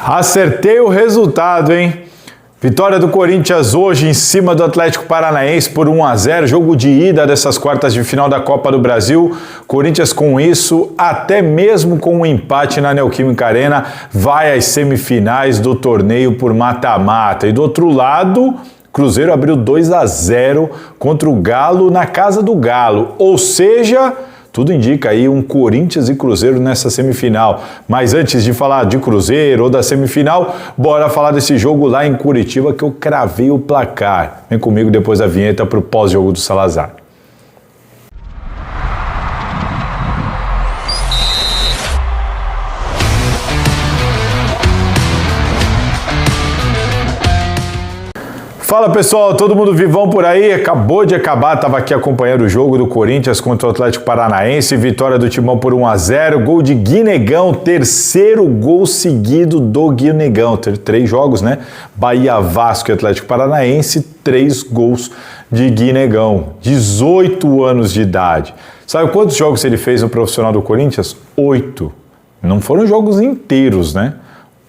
Acertei o resultado, hein? Vitória do Corinthians hoje em cima do Atlético Paranaense por 1-0, jogo de ida dessas quartas de final da Copa do Brasil. Corinthians com isso, até mesmo com um empate na Neoquímica Arena, vai às semifinais do torneio por mata-mata. E do outro lado, Cruzeiro abriu 2-0 contra o Galo na casa do Galo, ou seja, tudo indica aí um Corinthians e Cruzeiro nessa semifinal. Mas antes de falar de Cruzeiro ou da semifinal, bora falar desse jogo lá em Curitiba que eu cravei o placar. Vem comigo depois da vinheta para o pós-jogo do Salazar. Fala pessoal, todo mundo vivão por aí? Acabou de acabar, estava aqui acompanhando o jogo do Corinthians contra o Atlético Paranaense, vitória do Timão por 1-0, gol de Guinegão, terceiro gol seguido do Guinegão, 3 jogos, né? Bahia, Vasco e Atlético Paranaense, 3 gols de Guinegão, 18 anos de idade. Sabe quantos jogos ele fez no profissional do Corinthians? 8. Não foram jogos inteiros, né?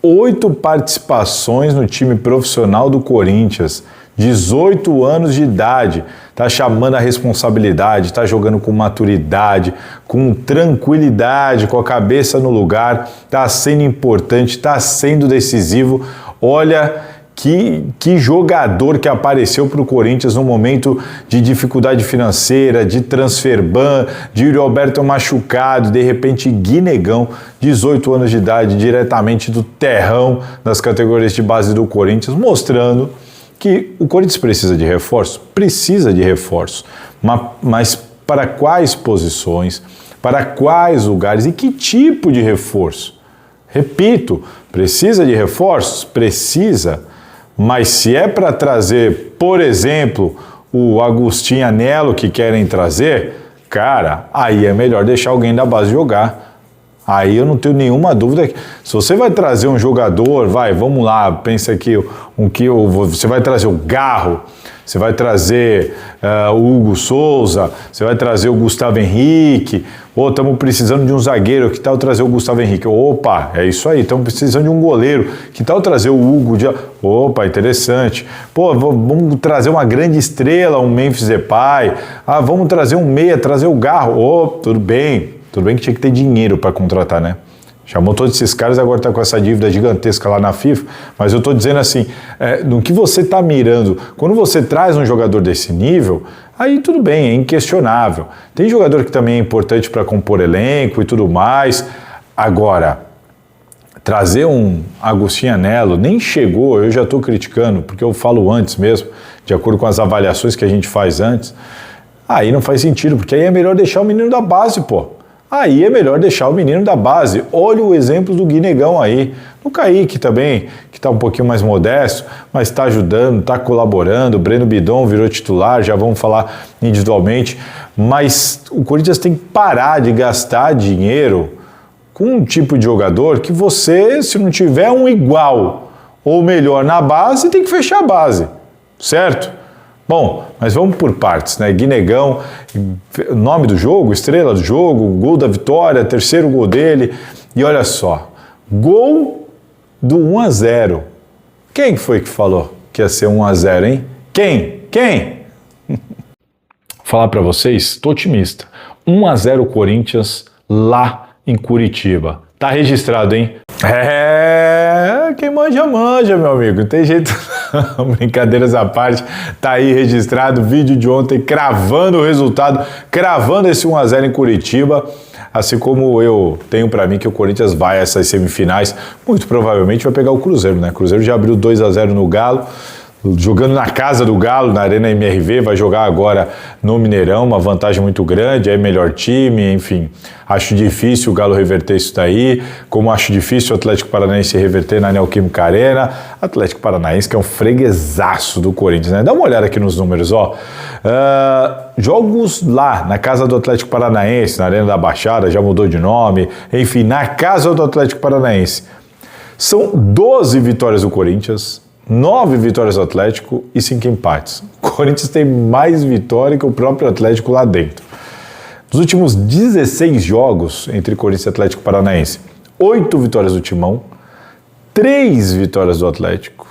8 participações no time profissional do Corinthians, 18 anos de idade, tá chamando a responsabilidade, tá jogando com maturidade, com tranquilidade, com a cabeça no lugar, tá sendo importante, tá sendo decisivo. Olha que jogador que apareceu para o Corinthians no momento de dificuldade financeira, de transfer ban, de Yuri Alberto machucado, de repente Guinegão, 18 anos de idade, diretamente do terrão das categorias de base do Corinthians, mostrando que o Corinthians precisa de reforço? Precisa de reforço, mas para quais posições, para quais lugares e que tipo de reforço? Repito, precisa de reforços? Precisa. Mas se é para trazer, por exemplo, o Agostinho Anello que querem trazer, cara, aí é melhor deixar alguém da base jogar. Aí eu não tenho nenhuma dúvida. Se você vai trazer um jogador, vamos lá, pensa aqui, você vai trazer o Garro, você vai trazer o Hugo Souza, você vai trazer o Gustavo Henrique, estamos precisando de um zagueiro, que tal trazer o Gustavo Henrique? Opa, é isso aí, estamos precisando de um goleiro, que tal trazer o Hugo? Opa, interessante. Vamos trazer uma grande estrela, um Memphis Depay, vamos trazer um meia, trazer o Garro, tudo bem que tinha que ter dinheiro para contratar, né? Chamou todos esses caras e agora está com essa dívida gigantesca lá na FIFA, mas eu estou dizendo assim, no que você está mirando, quando você traz um jogador desse nível, aí tudo bem, é inquestionável. Tem jogador que também é importante para compor elenco e tudo mais. Agora, trazer um Agostinho Anello, nem chegou, eu já estou criticando, porque eu falo antes mesmo, de acordo com as avaliações que a gente faz antes, aí não faz sentido, porque aí é melhor deixar o menino da base, Aí é melhor deixar o menino da base. Olha o exemplo do Guinegão aí. O Kaique também, que está um pouquinho mais modesto, mas está ajudando, está colaborando. O Breno Bidon virou titular, já vamos falar individualmente. Mas o Corinthians tem que parar de gastar dinheiro com um tipo de jogador que você, se não tiver um igual ou melhor na base, tem que fechar a base, certo? Bom, mas vamos por partes, né? Guinegão, nome do jogo, estrela do jogo, gol da vitória, terceiro gol dele. E olha só, gol do 1-0. Quem foi que falou que ia ser 1-0, hein? Quem? Vou falar para vocês, tô otimista. 1-0 Corinthians lá em Curitiba. Tá registrado, hein? Quem manja, meu amigo. Não tem jeito não. Brincadeiras à parte. Tá aí registrado o vídeo de ontem, cravando o resultado, cravando esse 1-0 em Curitiba. Assim como eu tenho para mim que o Corinthians vai a essas semifinais, muito provavelmente vai pegar o Cruzeiro, né? O Cruzeiro já abriu 2-0 no Galo, jogando na casa do Galo, na Arena MRV, vai jogar agora no Mineirão, uma vantagem muito grande, é melhor time, enfim. Acho difícil o Galo reverter isso daí, como acho difícil o Atlético Paranaense reverter na Neoquímica Arena. Atlético Paranaense que é um freguesaço do Corinthians, né? Dá uma olhada aqui nos números, jogos lá, na casa do Atlético Paranaense, na Arena da Baixada, já mudou de nome, enfim, na casa do Atlético Paranaense. São 12 vitórias do Corinthians, 9 vitórias do Atlético e 5 empates. O Corinthians tem mais vitória que o próprio Atlético lá dentro. Dos últimos 16 jogos entre Corinthians e Atlético Paranaense, 8 vitórias do Timão, 3 vitórias do Atlético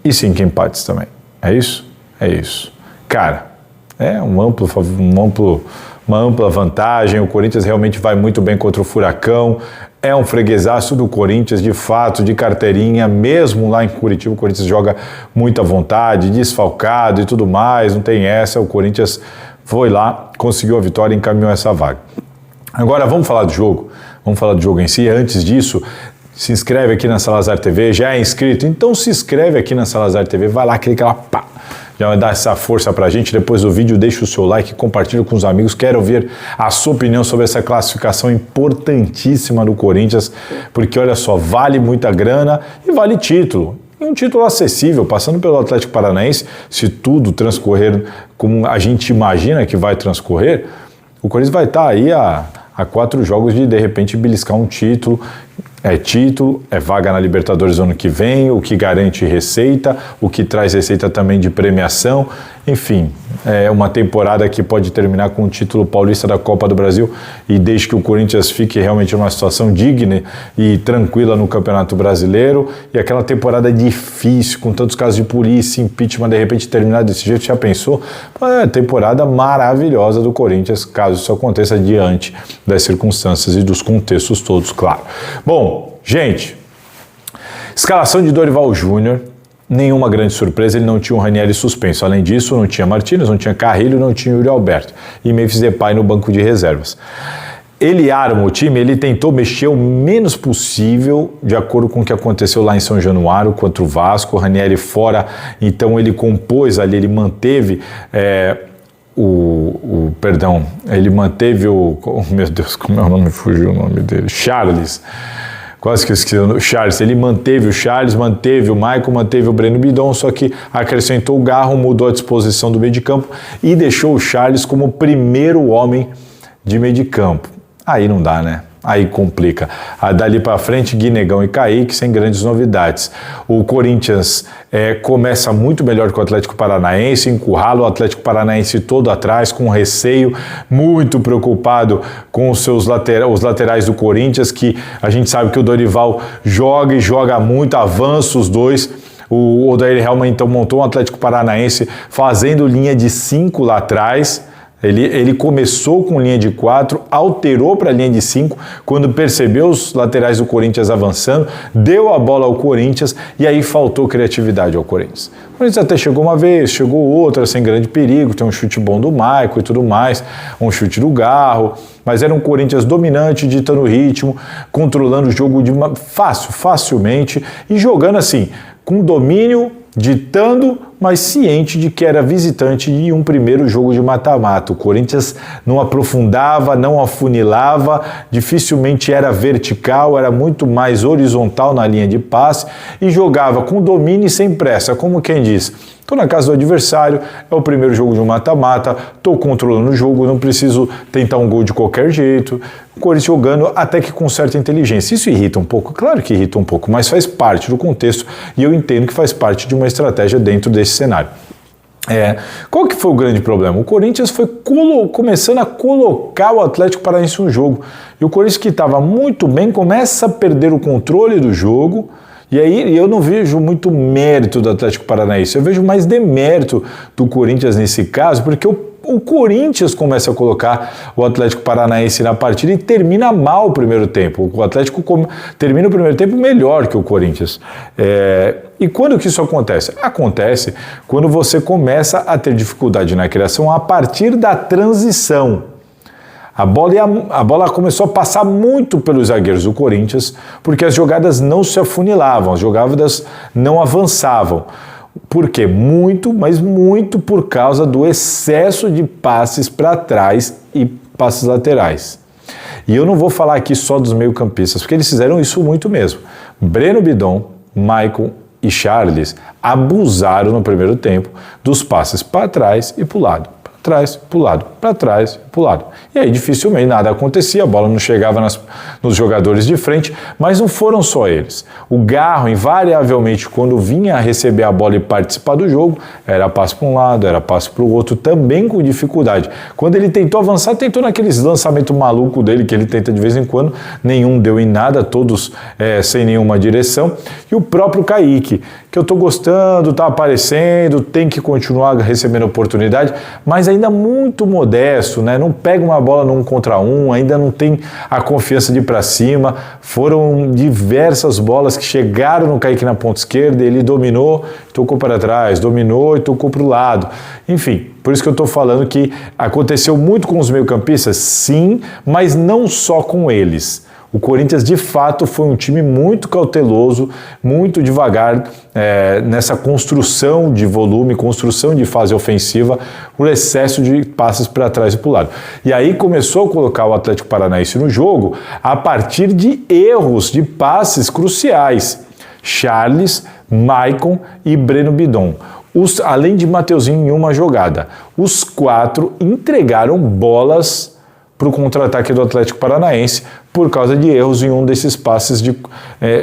e 5 empates também. É isso? É isso. Cara, é uma ampla vantagem. O Corinthians realmente vai muito bem contra o Furacão. É um freguesaço do Corinthians, de fato, de carteirinha. Mesmo lá em Curitiba, o Corinthians joga muita vontade, desfalcado e tudo mais. Não tem essa. O Corinthians foi lá, conseguiu a vitória e encaminhou essa vaga. Agora, vamos falar do jogo. Vamos falar do jogo em si. Antes disso, se inscreve aqui na Salazar TV. Já é inscrito? Então se inscreve aqui na Salazar TV. Vai lá, clica lá, pá. Já vai dar essa força pra gente. Depois do vídeo, deixa o seu like, compartilha com os amigos. Quero ouvir a sua opinião sobre essa classificação importantíssima do Corinthians, porque olha só, vale muita grana e vale título. E um título acessível, passando pelo Atlético Paranaense, se tudo transcorrer como a gente imagina que vai transcorrer, o Corinthians vai estar aí a 4 jogos de repente beliscar um título. É vaga na Libertadores ano que vem, o que garante receita, o que traz receita também de premiação, enfim, é uma temporada que pode terminar com o título paulista da Copa do Brasil e desde que o Corinthians fique realmente numa situação digna e tranquila no Campeonato Brasileiro e aquela temporada difícil, com tantos casos de polícia, impeachment, de repente terminar desse jeito, já pensou? É temporada maravilhosa do Corinthians, caso isso aconteça diante das circunstâncias e dos contextos todos, claro. Bom, gente, escalação de Dorival Júnior, nenhuma grande surpresa, ele não tinha o Ranieri suspenso. Além disso, não tinha Martínez, não tinha Carrilho, não tinha Yuri Alberto. E Memphis Depay no banco de reservas. Ele arma o time, ele tentou mexer o menos possível, de acordo com o que aconteceu lá em São Januário contra o Vasco. O Ranieri fora, então ele compôs ali, ele manteve... ele manteve meu Deus, como é o nome? Fugiu o nome dele. Charles. Quase que eu esqueci o Charles. Ele manteve o Charles, manteve o Maicon, manteve o Breno Bidon, só que acrescentou o Garro, mudou a disposição do meio de campo e deixou o Charles como o primeiro homem de meio de campo. Aí não dá, né? Aí complica. Dali para frente, Guinegão e Kaique, sem grandes novidades. O Corinthians começa muito melhor que o Atlético Paranaense, encurrala o Atlético Paranaense todo atrás, com receio, muito preocupado com os laterais do Corinthians, que a gente sabe que o Dorival joga e joga muito, avança os dois. O Odair Hellmann então montou um Atlético Paranaense fazendo linha de 5 lá atrás. Ele começou com linha de 4, alterou para linha de 5, quando percebeu os laterais do Corinthians avançando, deu a bola ao Corinthians e aí faltou criatividade ao Corinthians. O Corinthians até chegou uma vez, chegou outra, sem grande perigo, tem um chute bom do Maicon e tudo mais, um chute do Garro, mas era um Corinthians dominante, ditando o ritmo, controlando o jogo facilmente e jogando assim, com domínio, ditando, mas ciente de que era visitante e um primeiro jogo de mata-mata. O Corinthians não aprofundava, não afunilava, dificilmente era vertical, era muito mais horizontal na linha de passe e jogava com domínio e sem pressa, como quem diz: estou na casa do adversário, é o primeiro jogo de um mata-mata, estou controlando o jogo, não preciso tentar um gol de qualquer jeito. O Corinthians jogando até que com certa inteligência. Isso irrita um pouco? Claro que irrita um pouco, mas faz parte do contexto e eu entendo que faz parte de uma estratégia dentro desse cenário. Qual que foi o grande problema? O Corinthians foi começando a colocar o Atlético Paranaense no jogo. E o Corinthians, que estava muito bem, começa a perder o controle do jogo. E aí eu não vejo muito mérito do Atlético Paranaense, eu vejo mais demérito do Corinthians nesse caso, porque o Corinthians começa a colocar o Atlético Paranaense na partida e termina mal o primeiro tempo. O Atlético termina o primeiro tempo melhor que o Corinthians. E quando que isso acontece? Acontece quando você começa a ter dificuldade na criação a partir da transição. A bola começou a passar muito pelos zagueiros do Corinthians, porque as jogadas não se afunilavam, as jogadas não avançavam. Por quê? Mas muito por causa do excesso de passes para trás e passes laterais. E eu não vou falar aqui só dos meio-campistas, porque eles fizeram isso muito mesmo. Breno Bidon, Maicon e Charles abusaram no primeiro tempo dos passes para trás e para o lado. trás, pro lado, para trás, pro lado. E aí dificilmente nada acontecia, a bola não chegava nos jogadores de frente, mas não foram só eles. O Garro, invariavelmente, quando vinha a receber a bola e participar do jogo, era passe para um lado, era passe para o outro, também com dificuldade. Quando ele tentou avançar, tentou naqueles lançamentos malucos dele, que ele tenta de vez em quando, nenhum deu em nada, todos sem nenhuma direção. E o próprio Kaique, que eu tô gostando, tá aparecendo, tem que continuar recebendo oportunidade, mas ainda muito modesto, né? Não pega uma bola no 1 contra 1, ainda não tem a confiança de ir para cima. Foram diversas bolas que chegaram no Kaique na ponta esquerda, ele dominou, tocou para trás, dominou e tocou para o lado. Enfim, por isso que eu estou falando que aconteceu muito com os meio-campistas, sim, mas não só com eles. O Corinthians, de fato, foi um time muito cauteloso, muito devagar nessa construção de volume, construção de fase ofensiva, por excesso de passes para trás e para o lado. E aí começou a colocar o Atlético Paranaense no jogo a partir de erros de passes cruciais. Charles, Maicon e Breno Bidon. Além de Mateuzinho em uma jogada. Os 4 entregaram bolas para o contra-ataque do Atlético Paranaense por causa de erros em um desses passes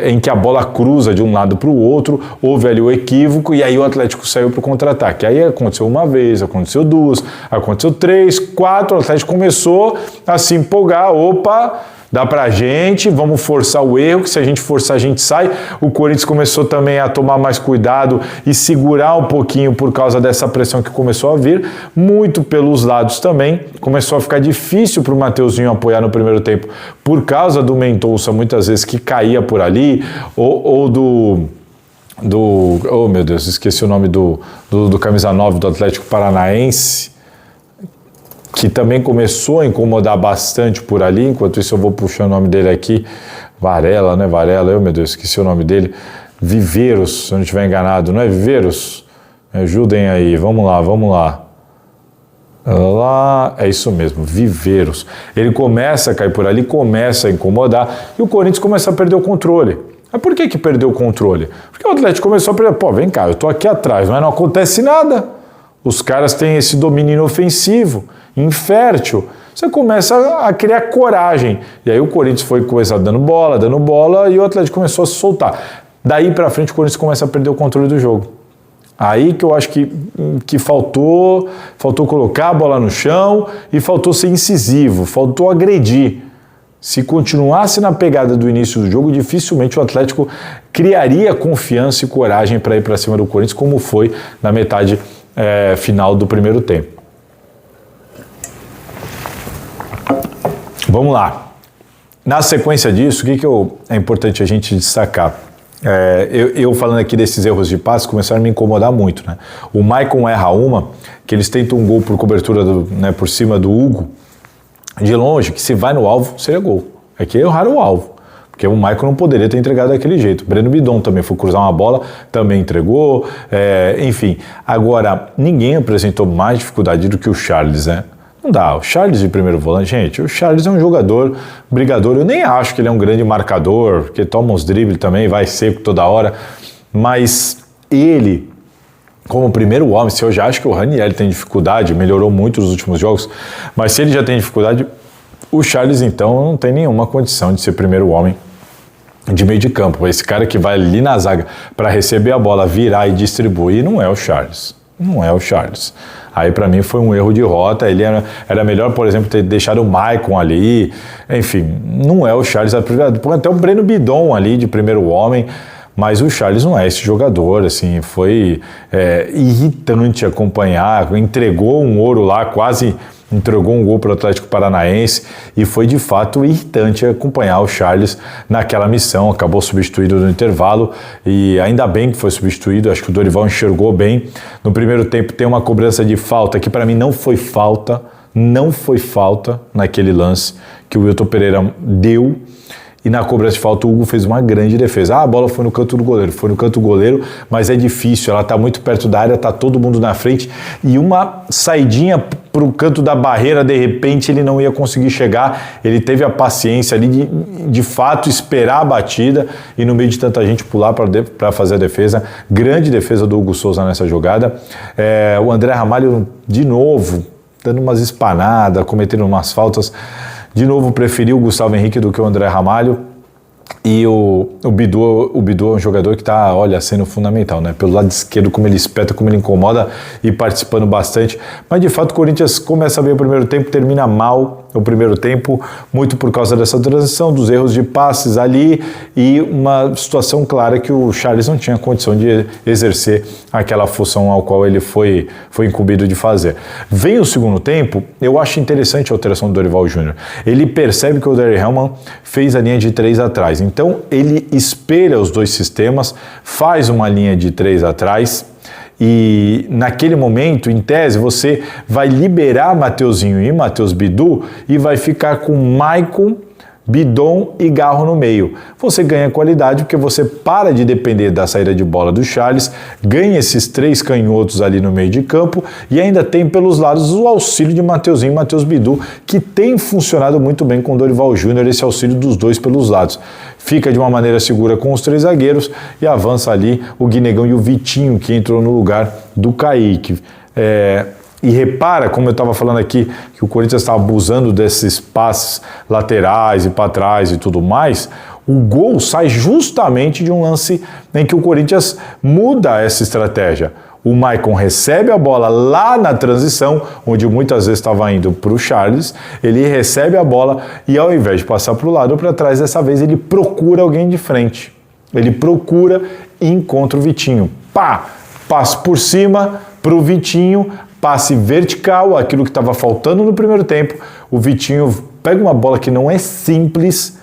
em que a bola cruza de um lado para o outro, houve ali o equívoco e aí o Atlético saiu para o contra-ataque. Aí aconteceu uma vez, aconteceu 2, aconteceu 3, 4, o Atlético começou a se empolgar, opa, dá pra gente, vamos forçar o erro, que se a gente forçar a gente sai. O Corinthians começou também a tomar mais cuidado e segurar um pouquinho por causa dessa pressão que começou a vir, muito pelos lados também. Começou a ficar difícil pro Mateuzinho apoiar no primeiro tempo por causa do Mendonça, muitas vezes que caía por ali, ou do oh meu Deus, esqueci o nome do camisa 9 do Atlético Paranaense, que também começou a incomodar bastante por ali. Enquanto isso eu vou puxar o nome dele aqui, Varela, né? Varela, meu Deus, esqueci o nome dele. Viveiros, se eu não estiver enganado, não é Viveiros? Me ajudem aí, vamos lá. É isso mesmo, Viveiros. Ele começa a cair por ali, começa a incomodar e o Corinthians começa a perder o controle. Mas por que perdeu o controle? Porque o Atlético começou a perder, vem cá, eu tô aqui atrás, mas não acontece nada. Os caras têm esse domínio inofensivo, infértil. Você começa a criar coragem. E aí o Corinthians foi começar dando bola, e o Atlético começou a se soltar. Daí pra frente o Corinthians começa a perder o controle do jogo. Aí que eu acho que faltou colocar a bola no chão e faltou ser incisivo, faltou agredir. Se continuasse na pegada do início do jogo, dificilmente o Atlético criaria confiança e coragem para ir para cima do Corinthians, como foi na metade final do primeiro tempo. Vamos lá. Na sequência disso, o que é importante a gente destacar? Eu falando aqui desses erros de passe, começaram a me incomodar muito, né? O Maicon erra uma, que eles tentam um gol por cobertura por cima do Hugo, de longe, que se vai no alvo, seria gol. É que erraram o alvo, porque o Maicon não poderia ter entregado daquele jeito. Breno Bidon também foi cruzar uma bola, também entregou, enfim. Agora, ninguém apresentou mais dificuldade do que o Charles, né? Não dá, o Charles de primeiro volante, gente, o Charles é um jogador brigador, eu nem acho que ele é um grande marcador, porque toma uns dribles também, vai seco toda hora, mas ele, como primeiro homem, se eu já acho que o Ranieri tem dificuldade, melhorou muito nos últimos jogos, mas se ele já tem dificuldade, o Charles então não tem nenhuma condição de ser primeiro homem de meio de campo. Esse cara que vai ali na zaga para receber a bola, virar e distribuir, não é o Charles. Não é o Charles. Aí para mim foi um erro de rota, ele era melhor, por exemplo, ter deixado o Maicon ali, enfim, não é o Charles, até o Breno Bidon ali de primeiro homem, mas o Charles não é esse jogador, assim, foi irritante acompanhar, entregou um ouro lá, quase entregou um gol para o Atlético Paranaense e foi de fato irritante acompanhar o Charles naquela missão, acabou substituído no intervalo e ainda bem que foi substituído, acho que o Dorival enxergou bem. No primeiro tempo tem uma cobrança de falta que para mim não foi falta naquele lance que o Wilton Pereira deu. E na cobrança de falta o Hugo fez uma grande defesa. A bola foi no canto do goleiro, mas é difícil, ela está muito perto da área, está todo mundo na frente e uma saidinha para o canto da barreira, de repente ele não ia conseguir chegar, ele teve a paciência ali de fato esperar a batida e no meio de tanta gente pular para fazer a defesa. Grande defesa do Hugo Souza nessa jogada. O André Ramalho de novo dando umas espanadas, cometendo umas faltas. De novo, preferiu o Gustavo Henrique do que o André Ramalho. E o Bidu é um jogador que está, olha, sendo fundamental, né? Pelo lado esquerdo, como ele espeta, como ele incomoda e participando bastante. Mas, de fato, o Corinthians começa bem o primeiro tempo, termina mal o primeiro tempo, muito por causa dessa transição, dos erros de passes ali e uma situação clara que o Charles não tinha condição de exercer aquela função ao qual ele foi incumbido de fazer. Vem o segundo tempo, eu acho interessante a alteração do Dorival Júnior. Ele percebe que o Darry Hellman fez a linha de 3 atrás, então ele espelha os dois sistemas, faz uma linha de 3 atrás. E naquele momento, em tese, você vai liberar Mateuzinho e Matheus Bidu e vai ficar com Maicon, Bidon e Garro no meio. Você ganha qualidade porque você para de depender da saída de bola do Charles, ganha esses 3 canhotos ali no meio de campo e ainda tem pelos lados o auxílio de Mateuzinho e Matheus Bidu, que tem funcionado muito bem com o Dorival Júnior, esse auxílio dos dois pelos lados. Fica de uma maneira segura com os 3 zagueiros e avança ali o Guinegão e o Vitinho, que entrou no lugar do Kaique. E repara, como eu estava falando aqui, que o Corinthians está abusando desses passes laterais e para trás e tudo mais, o gol sai justamente de um lance em que o Corinthians muda essa estratégia. O Maicon recebe a bola lá na transição, onde muitas vezes estava indo para o Charles, ele recebe a bola e ao invés de passar para o lado ou para trás, dessa vez ele procura alguém de frente. Ele procura e encontra o Vitinho. Passe por cima para o Vitinho, passe vertical, aquilo que estava faltando no primeiro tempo. O Vitinho pega uma bola que não é simples,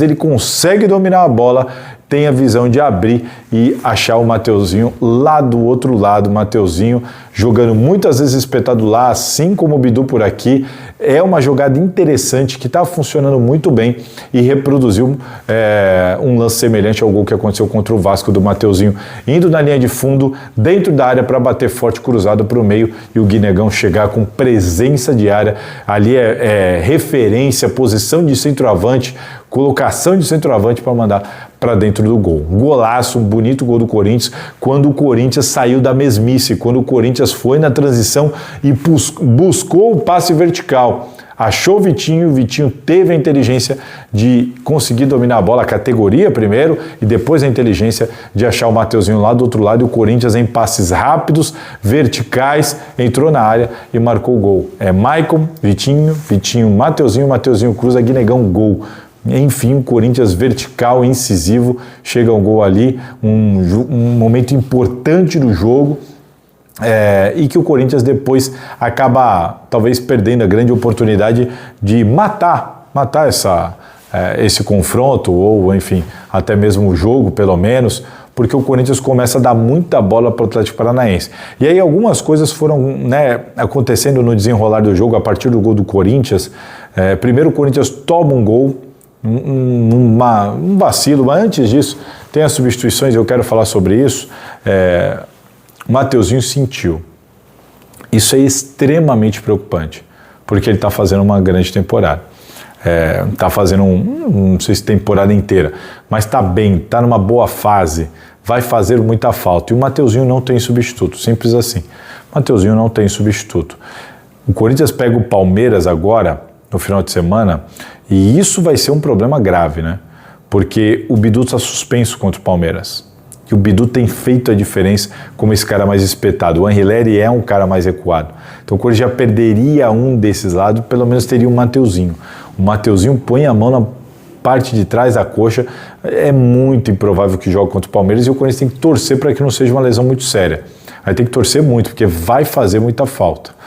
ele consegue dominar a bola, tem a visão de abrir e achar o Mateuzinho lá do outro lado. Mateuzinho jogando muitas vezes espetado lá, assim como o Bidu por aqui. É uma jogada interessante que está funcionando muito bem e reproduziu um lance semelhante ao gol que aconteceu contra o Vasco do Mateuzinho, indo na linha de fundo, dentro da área para bater forte, cruzado para o meio e o Guinegão chegar com presença de área. Ali é referência, posição de centroavante, colocação de centroavante para mandar para dentro do gol. Um golaço, um bonito gol do Corinthians, quando o Corinthians saiu da mesmice, quando o Corinthians foi na transição e buscou o passe vertical. Achou o Vitinho teve a inteligência de conseguir dominar a bola, a categoria primeiro, e depois a inteligência de achar o Mateuzinho lá do outro lado, e o Corinthians em passes rápidos, verticais, entrou na área e marcou o gol. Maicon, Vitinho, Mateuzinho cruza, Guinegão, gol. Enfim, o Corinthians vertical, incisivo, chega ao gol ali, um momento importante do jogo, e que o Corinthians depois acaba talvez perdendo a grande oportunidade de matar esse confronto, ou enfim, até mesmo o jogo, pelo menos, porque o Corinthians começa a dar muita bola para o Atlético Paranaense. E aí algumas coisas foram acontecendo no desenrolar do jogo a partir do gol do Corinthians. Primeiro o Corinthians toma um gol, um vacilo, mas antes disso tem as substituições, eu quero falar sobre isso. O Mateuzinho sentiu. Isso é extremamente preocupante, porque ele está fazendo uma grande temporada. Está fazendo não sei se temporada inteira, mas está bem, está numa boa fase, vai fazer muita falta. E o Mateuzinho não tem substituto, simples assim. O Mateuzinho não tem substituto. O Corinthians pega o Palmeiras agora, no final de semana, e isso vai ser um problema grave, né? Porque o Bidu está suspenso contra o Palmeiras. E o Bidu tem feito a diferença como esse cara mais espetado. O Anrileri é um cara mais recuado. Então o Corinthians já perderia um desses lados, pelo menos teria o Mateuzinho. O Mateuzinho põe a mão na parte de trás da coxa. É muito improvável que jogue contra o Palmeiras e o Corinthians tem que torcer para que não seja uma lesão muito séria. Aí tem que torcer muito, porque vai fazer muita falta.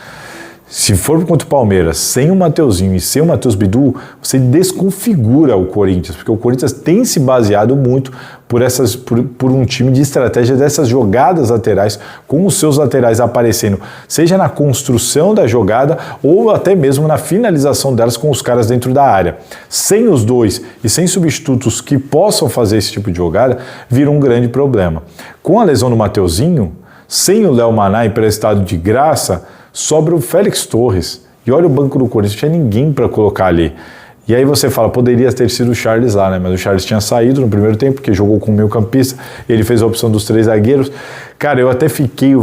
Se for contra o Palmeiras, sem o Mateuzinho e sem o Matheus Bidu, você desconfigura o Corinthians, porque o Corinthians tem se baseado muito por um time de estratégia dessas jogadas laterais, com os seus laterais aparecendo, seja na construção da jogada ou até mesmo na finalização delas com os caras dentro da área. Sem os dois e sem substitutos que possam fazer esse tipo de jogada, vira um grande problema. Com a lesão do Mateuzinho, sem o Léo Maná emprestado de graça, sobra o Félix Torres. E olha o banco do Corinthians, não tinha ninguém para colocar ali. E aí você fala, poderia ter sido o Charles lá, né? Mas o Charles tinha saído no primeiro tempo, porque jogou com o meio-campista, ele fez a opção dos 3 zagueiros. Cara, eu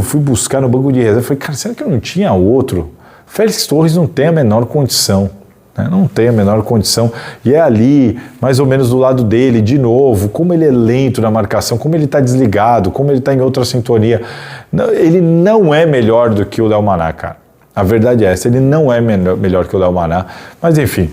fui buscar no banco de reserva, falei, cara, será que eu não tinha outro? Félix Torres não tem a menor condição. Não tem a menor condição, e é ali, mais ou menos do lado dele, de novo, como ele é lento na marcação, como ele está desligado, como ele está em outra sintonia. Ele não é melhor do que o Léo Maná, cara. A verdade é essa, ele não é melhor que o Léo Maná, mas enfim,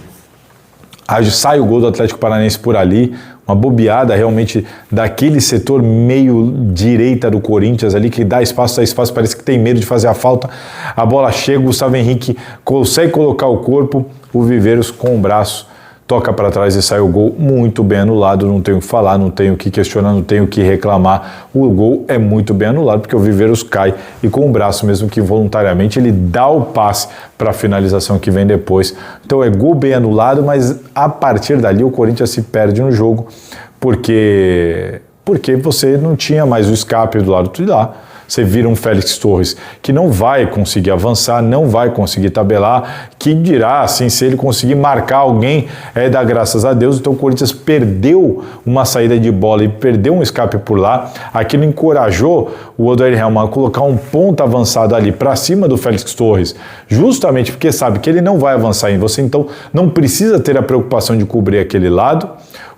sai o gol do Atlético Paranaense por ali, uma bobeada realmente daquele setor meio direita do Corinthians ali, que dá espaço, parece que tem medo de fazer a falta, a bola chega, o Gustavo Henrique consegue colocar o corpo, o Viveiros com o braço toca para trás e sai o gol muito bem anulado, não tenho o que falar, não tenho o que questionar, não tenho o que reclamar, o gol é muito bem anulado porque o Viveiros cai e com o braço, mesmo que voluntariamente, ele dá o passe para a finalização que vem depois. Então é gol bem anulado, mas a partir dali o Corinthians se perde no jogo porque você não tinha mais o escape do lado de lá. Você vira um Félix Torres que não vai conseguir avançar, não vai conseguir tabelar, que dirá, assim, se ele conseguir marcar alguém, dá graças a Deus. Então o Corinthians perdeu uma saída de bola e perdeu um escape por lá. Aquilo encorajou o Odair Hellmann a colocar um ponta avançado ali para cima do Félix Torres, justamente porque sabe que ele não vai avançar em você, então não precisa ter a preocupação de cobrir aquele lado.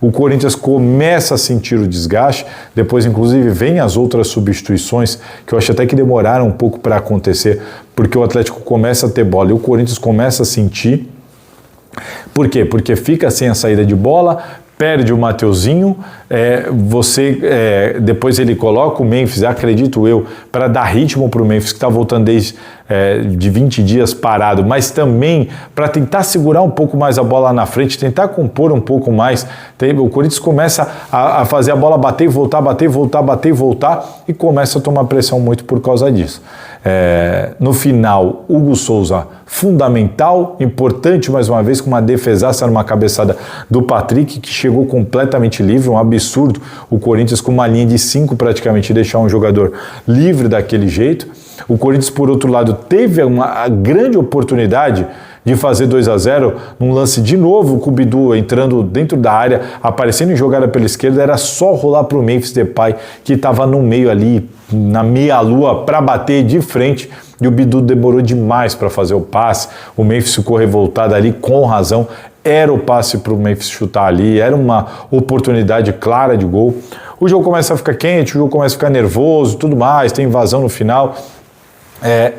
O Corinthians começa a sentir o desgaste, depois inclusive vem as outras substituições, que eu acho até que demoraram um pouco para acontecer, porque o Atlético começa a ter bola e o Corinthians começa a sentir. Por quê? Porque fica sem a saída de bola, perde o Mateuzinho, depois ele coloca o Memphis, acredito eu, para dar ritmo para o Memphis, que está voltando desde de 20 dias parado, mas também para tentar segurar um pouco mais a bola na frente, tentar compor um pouco mais. O Corinthians começa a fazer a bola bater e voltar, bater e voltar, bater e voltar, e começa a tomar pressão muito por causa disso. No final, Hugo Souza, fundamental, importante mais uma vez, com uma defesaça numa cabeçada do Patrick, que chegou completamente livre, um absurdo o Corinthians com uma linha de 5 praticamente deixar um jogador livre daquele jeito. O Corinthians, por outro lado, teve uma grande oportunidade de fazer 2-0 num lance de novo com o Bidu entrando dentro da área, aparecendo em jogada pela esquerda, era só rolar para o Memphis Depay, que estava no meio ali, na meia-lua, para bater de frente, e o Bidu demorou demais para fazer o passe. O Memphis ficou revoltado ali, com razão, era o passe para o Memphis chutar ali, era uma oportunidade clara de gol. O jogo começa a ficar quente, o jogo começa a ficar nervoso, tudo mais, tem invasão no final.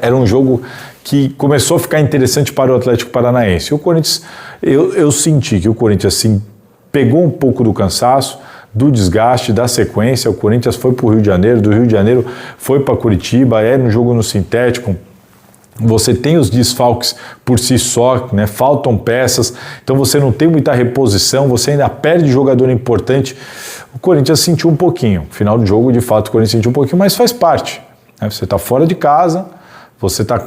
Era um jogo que começou a ficar interessante para o Atlético Paranaense. O Corinthians, eu senti que o Corinthians assim, pegou um pouco do cansaço, do desgaste, da sequência. O Corinthians foi para o Rio de Janeiro, do Rio de Janeiro foi para Curitiba, no jogo no sintético. Você tem os desfalques por si só, né? Faltam peças, então você não tem muita reposição, você ainda perde jogador importante. O Corinthians sentiu um pouquinho, final do jogo de fato o Corinthians sentiu um pouquinho, mas faz parte. Você está fora de casa, você está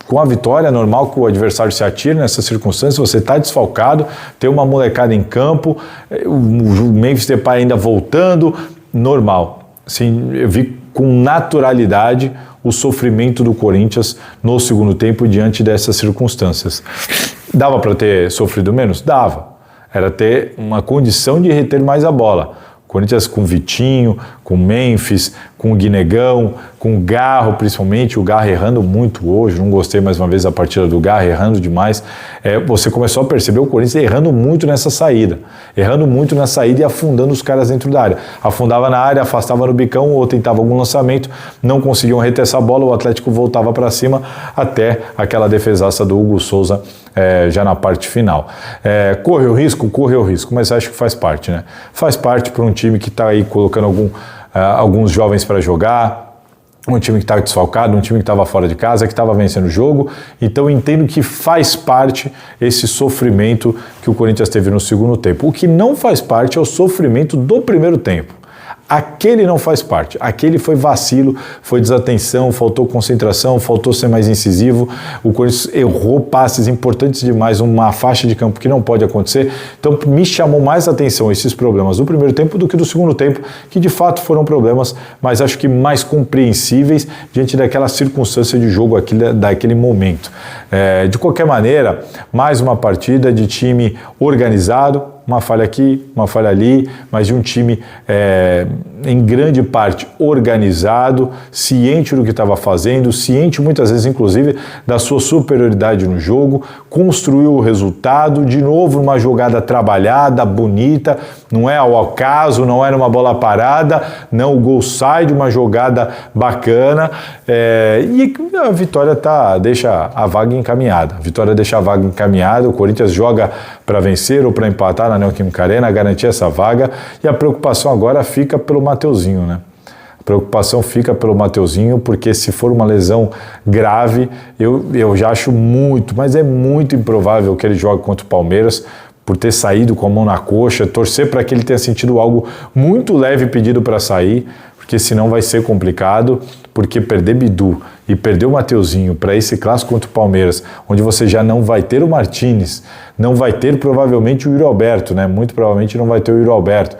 com a vitória, é normal que o adversário se atire nessas circunstâncias, você está desfalcado, tem uma molecada em campo, o Memphis Depay ainda voltando, normal. Assim, eu vi com naturalidade o sofrimento do Corinthians no segundo tempo diante dessas circunstâncias. Dava para ter sofrido menos? Dava. Era ter uma condição de reter mais a bola. Corinthians com Vitinho, com Memphis, com o Guinegão, com o Garro principalmente, o Garro errando muito hoje, não gostei mais uma vez da partida do Garro, errando demais. Você começou a perceber o Corinthians errando muito nessa saída e afundando os caras dentro da área. Afundava na área, afastava no bicão ou tentava algum lançamento, não conseguiam reter essa bola, o Atlético voltava para cima até aquela defesaça do Hugo Souza já na parte final. Correu risco, mas acho que faz parte, né? Faz parte para um time que está aí colocando alguns jovens para jogar, um time que estava desfalcado, um time que estava fora de casa, que estava vencendo o jogo. Então entendo que faz parte esse sofrimento que o Corinthians teve no segundo tempo. O que não faz parte é o sofrimento do primeiro tempo. Aquele não faz parte, aquele foi vacilo, foi desatenção, faltou concentração, faltou ser mais incisivo, o Corinthians errou passes importantes demais, uma faixa de campo que não pode acontecer, então me chamou mais atenção esses problemas do primeiro tempo do que do segundo tempo, que de fato foram problemas, mas acho que mais compreensíveis diante daquela circunstância de jogo daquele momento. De qualquer maneira, mais uma partida de time organizado, uma falha aqui, uma falha ali, mas de um time em grande parte organizado, ciente do que estava fazendo, ciente muitas vezes inclusive da sua superioridade no jogo, construiu o resultado, de novo numa jogada trabalhada, bonita, não é ao acaso, não é numa bola parada, não, o gol sai de uma jogada bacana, e a vitória deixa a vaga encaminhada. A vitória deixa a vaga encaminhada, o Corinthians joga para vencer ou para empatar na Neoquímica Arena, garantir essa vaga, e a preocupação agora fica pelo Mateuzinho, né? A preocupação fica pelo Mateuzinho, porque se for uma lesão grave, eu já acho muito, mas é muito improvável que ele jogue contra o Palmeiras, por ter saído com a mão na coxa, torcer para que ele tenha sentido algo muito leve pedido para sair, porque senão vai ser complicado, porque perder Bidu e perder o Mateuzinho para esse clássico contra o Palmeiras, onde você já não vai ter o Martínez, não vai ter provavelmente o Yuri Alberto, né? Muito provavelmente não vai ter o Yuri Alberto,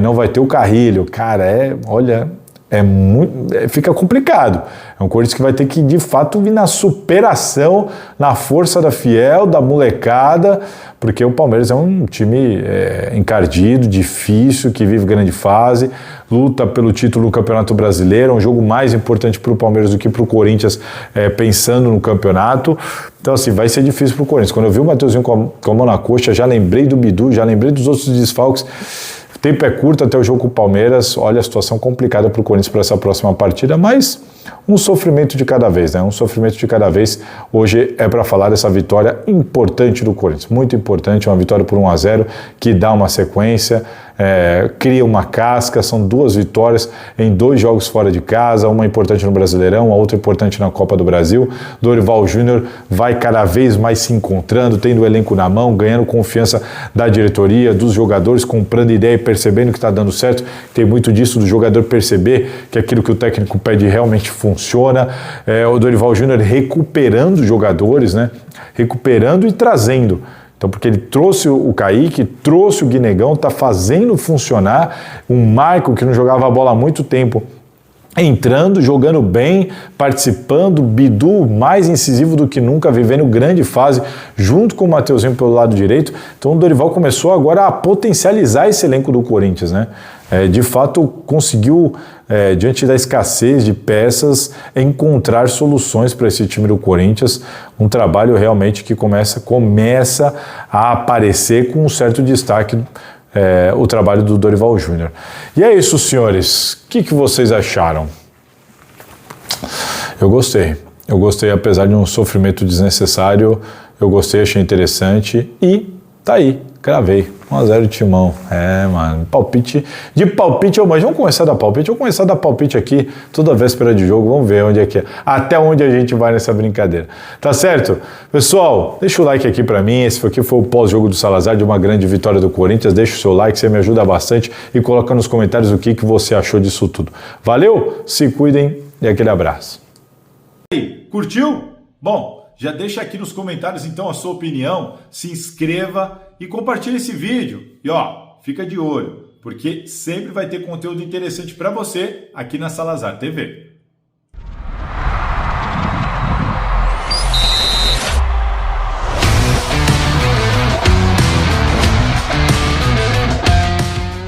não vai ter o Carrilho, cara, fica complicado. É um Corinthians que vai ter que, de fato, vir na superação, na força da Fiel, da molecada, porque o Palmeiras é um time encardido, difícil, que vive grande fase, luta pelo título do Campeonato Brasileiro, é um jogo mais importante para o Palmeiras do que para o Corinthians, pensando no campeonato. Então, assim, vai ser difícil para o Corinthians. Quando eu vi o Mateuzinho com a mão na coxa, já lembrei do Bidu, já lembrei dos outros desfalques. O tempo é curto até o jogo com o Palmeiras. Olha, a situação complicada para o Corinthians para essa próxima partida, mas um sofrimento de cada vez, né? Um sofrimento de cada vez. Hoje é para falar dessa vitória importante do Corinthians, muito importante, uma vitória por 1-0 que dá uma sequência, cria uma casca. São 2 vitórias em 2 jogos fora de casa, uma importante no Brasileirão, a outra importante na Copa do Brasil. Dorival Júnior vai cada vez mais se encontrando, tendo o elenco na mão, ganhando confiança da diretoria, dos jogadores, comprando ideia e percebendo que está dando certo. Tem muito disso do jogador perceber que aquilo que o técnico pede realmente funciona. O Dorival Júnior recuperando jogadores, né? Recuperando e trazendo. Então, porque ele trouxe o Kaique, trouxe o Guinegão, está fazendo funcionar. Um Marco que não jogava a bola há muito tempo, entrando, jogando bem, participando. Bidu mais incisivo do que nunca, vivendo grande fase, junto com o Mateuzinho pelo lado direito. Então o Dorival começou agora a potencializar esse elenco do Corinthians, né? De fato conseguiu, diante da escassez de peças, encontrar soluções para esse time do Corinthians. Um trabalho realmente que começa a aparecer com um certo destaque, o trabalho do Dorival Júnior. E é isso, senhores. O que vocês acharam? Eu gostei, apesar de um sofrimento desnecessário. Eu gostei, achei interessante e tá aí, cravei. 1-0 Timão. Mano, palpite eu manjo. Vamos começar a dar palpite? Vou começar a dar palpite aqui toda véspera de jogo. Vamos ver onde é que é. Até onde a gente vai nessa brincadeira. Tá certo? Pessoal, deixa o like aqui pra mim. Esse aqui foi o pós-jogo do Salazar, de uma grande vitória do Corinthians. Deixa o seu like, você me ajuda bastante. E coloca nos comentários o que você achou disso tudo. Valeu? Se cuidem e aquele abraço. E aí, curtiu? Bom, já deixa aqui nos comentários então a sua opinião, se inscreva e compartilhe esse vídeo. E fica de olho, porque sempre vai ter conteúdo interessante para você aqui na Salazar TV.